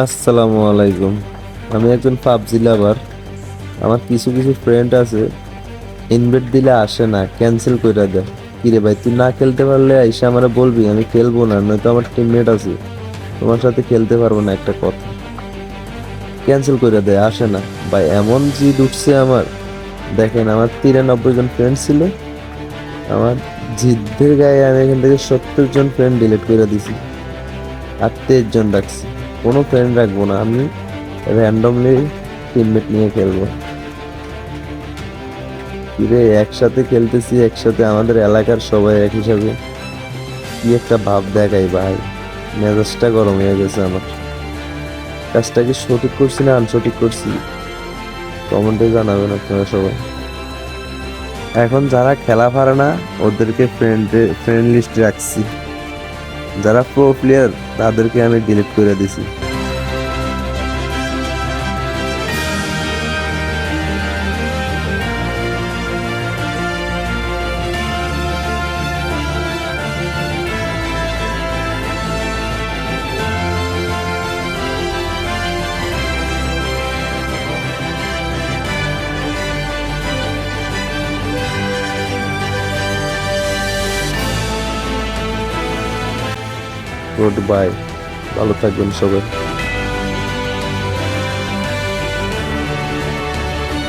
আসসালামু আলাইকুম। আমি একজন পাবজি লাভার। আমার কিছু কিছু ফ্রেন্ড আছে, ইনভাইট দিলে আসে না, ক্যান্সেল কইরা দেয়। কিরে ভাই, তুই না খেলতে পারলে আইসা আমারে বলবি, আমি খেলবো না, নয়তো আমার টিমমেট আছে, তোমার সাথে খেলতে পারবো না, একটা কথা। ক্যান্সেল কইরা দেয়, আসে না। ভাই এমন জিদ উঠছে আমার। দেখেন, আমার 93 জন ফ্রেন্ড ছিল। আমার জিদ্দের গায়ে আমি এখান থেকে 70 জন ফ্রেন্ড ডিলিট করে দিছি, আর 23 জন রাখছি। কোনো ফ্রেন্ড রাখবো না আমি, র্যান্ডমলি টিমমেট নিয়ে খেলবো। কিরে, একসাথে খেলতেছি, একসাথে আমাদের এলাকার সবাই এক হিসাবে, কি একটা ভাব দেখাই ভাই। মেজাজটা গরম হয়ে গেছে আমার। কাজটা কি সঠিক করছি না আনসঠিক করছি, কমেন্টে জানাবেন আপনারা সবাই। এখন যারা খেলা পারে না ওদেরকে ফ্রেন্ড লিস্টে রাখছি, যারা প্রো প্লেয়ার তাদেরকে আমি ডিলিট করে দিছি। গুড বাই, ভালো থাকবেন সবাই।